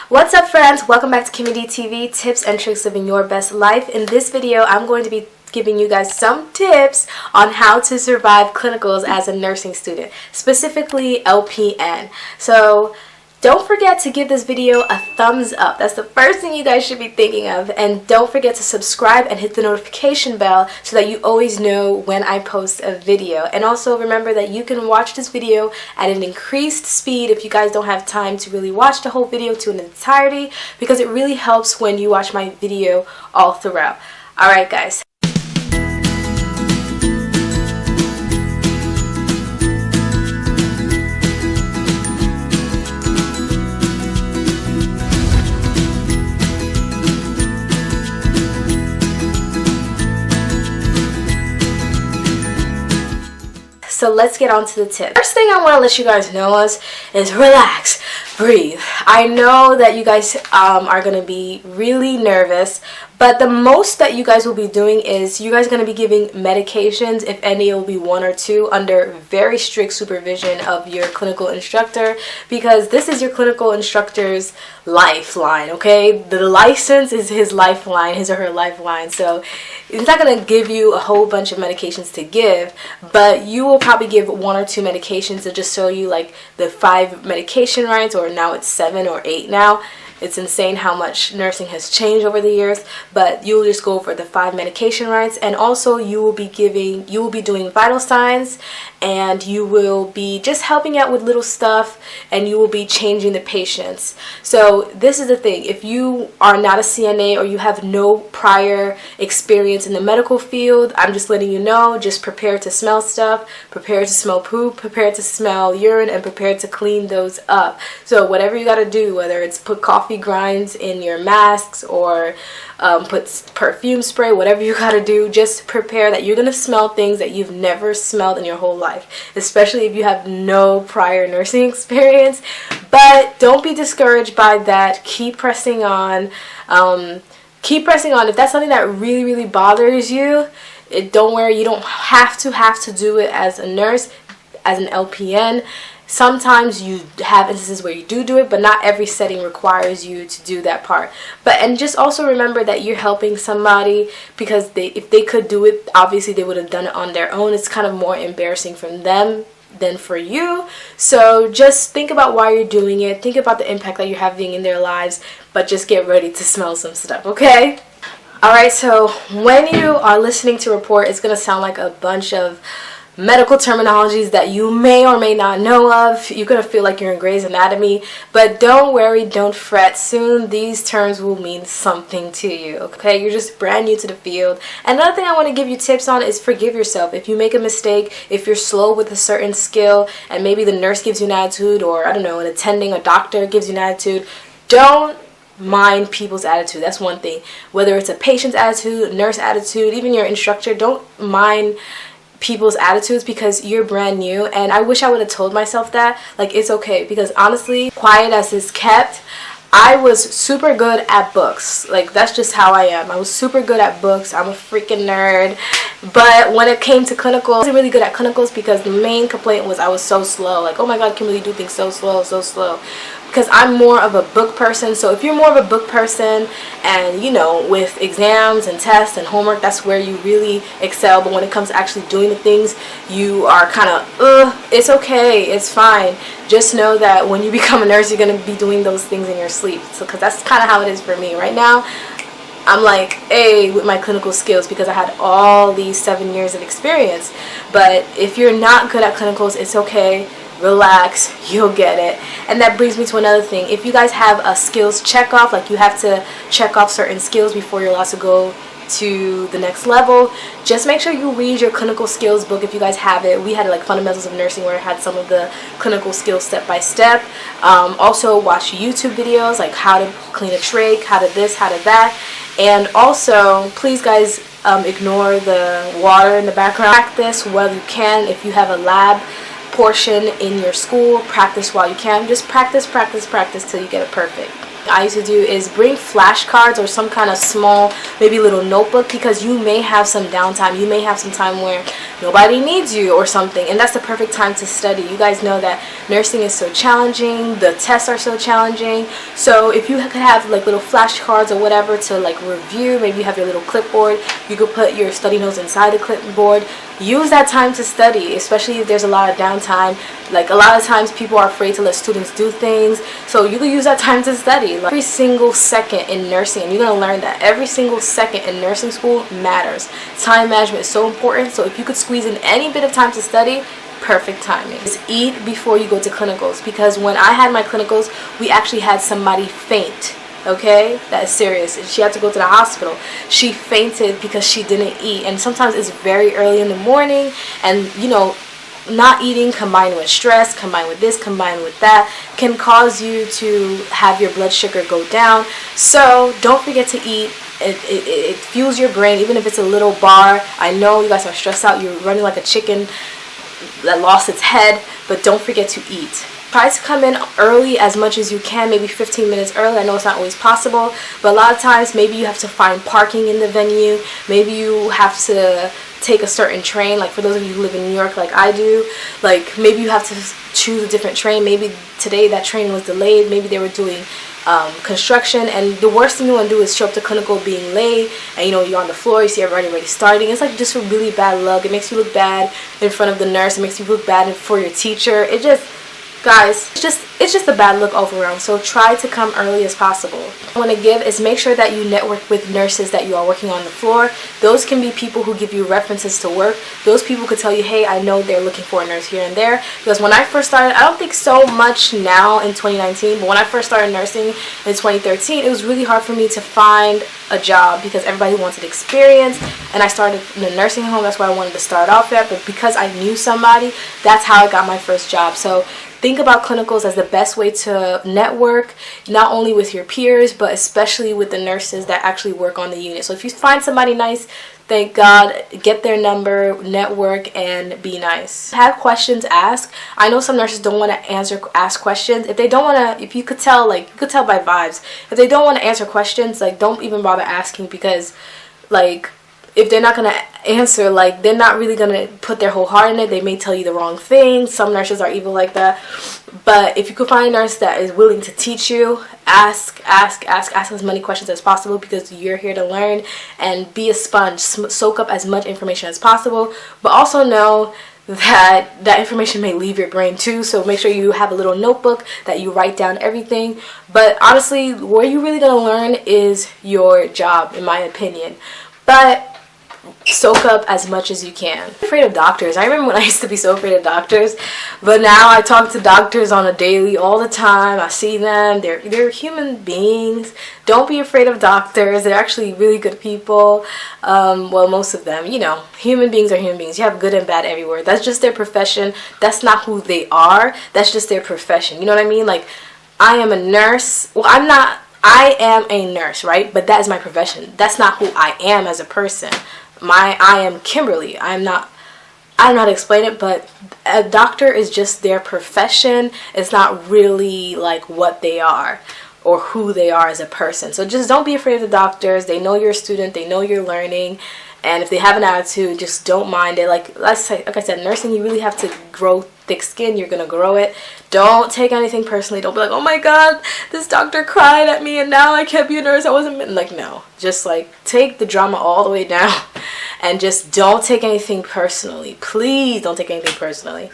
What's up, friends? Welcome back to Kimmy TV, tips and tricks living your best life. In this video, I'm going to be giving you guys some tips on how to survive clinicals as a nursing student, specifically LPN. So don't forget to give this video a thumbs up. That's the first thing you guys should be thinking of. And don't forget to subscribe and hit the notification bell so that you always know when I post a video. And also remember that you can watch this video at an increased speed if you guys don't have time to really watch the whole video to an entirety, because it really helps when you watch my video all throughout. Alright guys. So let's get on to the tip. First thing I want to let you guys know is relax, breathe. I know that you guys are going to be really nervous, but the most that you guys will be doing is you guys are going to be giving medications, if any. It will be 1 or 2 under very strict supervision of your clinical instructor, because this is your clinical instructor's lifeline, okay? The license is his lifeline, his or her lifeline. So it's not going to give you a whole bunch of medications to give, but you will probably give 1 or 2 medications to just show you like the 5 medication rights, or now it's 7 or 8 now. It's insane how much nursing has changed over the years, but you'll just go over the 5 medication rights, and also you will be doing vital signs, and you will be just helping out with little stuff, and you will be changing the patients. So this is the thing: if you are not a CNA or you have no prior experience in the medical field, I'm just letting you know, just prepare to smell stuff, prepare to smell poop, prepare to smell urine, and prepare to clean those up. So whatever you got to do, whether it's put coffee grinds in your masks or put perfume spray, whatever you gotta do, just prepare that you're gonna smell things that you've never smelled in your whole life, especially if you have no prior nursing experience. But don't be discouraged by that. Keep pressing on. Keep pressing on. If that's something that really bothers you, don't worry, you don't have to do it as a nurse, as an LPN. Sometimes you have instances where you do it, but not every setting requires you to do that part. And just also remember that you're helping somebody, because if they could do it, obviously they would have done it on their own. It's kind of more embarrassing for them than for you. So just think about why you're doing it. Think about the impact that you're having in their lives, but just get ready to smell some stuff, okay? Alright, so when you are listening to report, it's going to sound like a bunch of medical terminologies that you may or may not know of. You're going to feel like you're in Grey's Anatomy, but don't worry, don't fret. Soon these terms will mean something to you, okay? You're just brand new to the field. Another thing I want to give you tips on is forgive yourself. If you make a mistake, if you're slow with a certain skill, and maybe the nurse gives you an attitude, or I don't know, an attending, a doctor gives you an attitude, don't mind people's attitude. That's one thing. Whether it's a patient's attitude, nurse attitude, even your instructor, don't mind people's attitudes, because you're brand new. And I wish I would have told myself that, like, it's okay, because honestly, quiet as it's kept, I was super good at books. Like, that's just how I am. I was super good at books. I'm a freaking nerd. But when it came to clinicals, I wasn't really good at clinicals, because the main complaint was I was so slow. Like, oh my god, Kimberly, do things so slow, so slow. Because I'm more of a book person. So if you're more of a book person, and you know, with exams and tests and homework, that's where you really excel. But when it comes to actually doing the things, you are kind of, it's okay, it's fine. Just know that when you become a nurse, you're going to be doing those things in your sleep. So, because that's kind of how it is for me right now. I'm like A with my clinical skills, because I had all these 7 years of experience. But if you're not good at clinicals, it's okay. Relax, you'll get it. And that brings me to another thing. If you guys have a skills check off, like you have to check off certain skills before you're allowed to go to the next level, just make sure you read your clinical skills book if you guys have it. We had like Fundamentals of Nursing, where it had some of the clinical skills step by step. Also watch YouTube videos like how to clean a trach, how to this, how to that. And also, please guys, ignore the water in the background. Practice while you can. If you have a lab portion in your school, practice while you can. Just practice till you get it perfect. I used to do is bring flashcards or some kind of small, maybe little notebook, because you may have some downtime. You may have some time where nobody needs you or something, and that's the perfect time to study. You guys know that nursing is so challenging, the tests are so challenging, so if you could have like little flashcards or whatever to like review, maybe you have your little clipboard, you could put your study notes inside the clipboard. Use that time to study, especially if there's a lot of downtime. Like a lot of times people are afraid to let students do things, so you can use that time to study. Like, every single second in nursing, and you're going to learn that every single second in nursing school matters. Time management is so important, so if you could squeeze in any bit of time to study, perfect timing. Just eat before you go to clinicals, because when I had my clinicals, we actually had somebody faint. Okay, that is serious. She had to go to the hospital. She fainted because she didn't eat, and sometimes it's very early in the morning, and you know, not eating combined with stress, combined with this, combined with that, can cause you to have your blood sugar go down. So don't forget to eat. It fuels your brain, even if it's a little bar. I know you guys are stressed out, you're running like a chicken that lost its head, but don't forget to eat. Try to come in early as much as you can, maybe 15 minutes early. I know it's not always possible, but a lot of times maybe you have to find parking in the venue. Maybe you have to take a certain train. Like for those of you who live in New York like I do, like maybe you have to choose a different train. Maybe today that train was delayed. Maybe they were doing construction, and the worst thing you want to do is show up to clinical being late, and you know, you're on the floor, you see everybody already starting. It's like just a really bad look. It makes you look bad in front of the nurse. It makes you look bad for your teacher. It just, guys, it's just a bad look all around. So try to come early as possible. What I want to give is make sure that you network with nurses that you are working on the floor. Those can be people who give you references to work. Those people could tell you, hey, I know they're looking for a nurse here and there. Because when I first started, I don't think so much now in 2019, but when I first started nursing in 2013, it was really hard for me to find a job because everybody wanted experience, and I started in a nursing home. That's where I wanted to start off at, but because I knew somebody, that's how I got my first job. So think about clinicals as the best way to network, not only with your peers, but especially with the nurses that actually work on the unit. So if you find somebody nice, thank God, get their number, network, and be nice. Have questions, ask. I know some nurses don't want to ask questions. If they don't want to, if you could tell, like, you could tell by vibes. If they don't want to answer questions, like, don't even bother asking, because, like, if they're not going to answer, like, they're not really going to put their whole heart in it. They may tell you the wrong thing. Some nurses are evil like that. But if you could find a nurse that is willing to teach you, ask as many questions as possible, because you're here to learn, and be a sponge. Soak up as much information as possible. But also know that that information may leave your brain too, so make sure you have a little notebook that you write down everything. But honestly, where you're really going to learn is your job, in my opinion. But soak up as much as you can. I'm afraid of doctors. I remember when I used to be so afraid of doctors, but now I talk to doctors on a daily, all the time. I see them. They're human beings. Don't be afraid of doctors. They're actually really good people. Well, most of them, you know, human beings are human beings. You have good and bad everywhere. That's just their profession. That's not who they are. That's just their profession. You know what I mean? Like, I am a nurse. Well, I am a nurse, right? But that is my profession. That's not who I am as a person. I am Kimberly. I don't know how to explain it, but a doctor is just their profession. It's not really like what they are or who they are as a person. So just don't be afraid of the doctors. They know you're a student. They know you're learning. And if they have an attitude, just don't mind it. Like I said, nursing, you really have to grow thick skin. You're going to grow it. Don't take anything personally. Don't be like, oh my God, this doctor cried at me and now I can't be a nurse. I wasn't meant. Like, no. Just like take the drama all the way down and just don't take anything personally. Please don't take anything personally.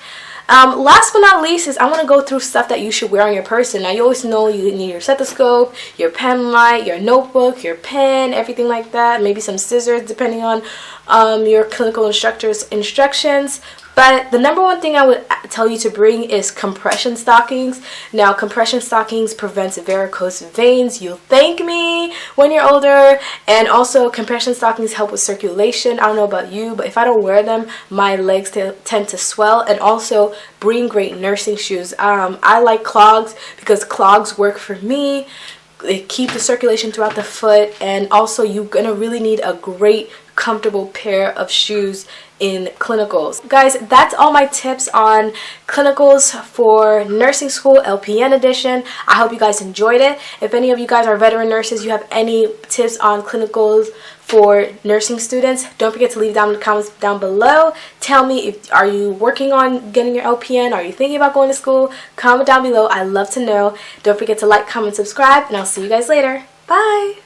Last but not least is I want to go through stuff that you should wear on your person. Now, you always know you need your stethoscope, your pen light, your notebook, your pen, everything like that. Maybe some scissors depending on your clinical instructor's instructions. But the number one thing I would tell you to bring is compression stockings. Now, compression stockings prevents varicose veins. You'll thank me when you're older. And also, compression stockings help with circulation. I don't know about you, but if I don't wear them, my legs tend to swell. And also, bring great nursing shoes. I like clogs because clogs work for me. They keep the circulation throughout the foot, and also you're gonna really need a great comfortable pair of shoes in clinicals. Guys, that's all my tips on clinicals for nursing school LPN edition. I hope you guys enjoyed it. If any of you guys are veteran nurses, you have any tips on clinicals for nursing students, don't forget to leave down in the comments down below. Tell me, if are you working on getting your LPN? Are you thinking about going to school? Comment down below. I love to know. Don't forget to like, comment, subscribe, and I'll see you guys later. Bye!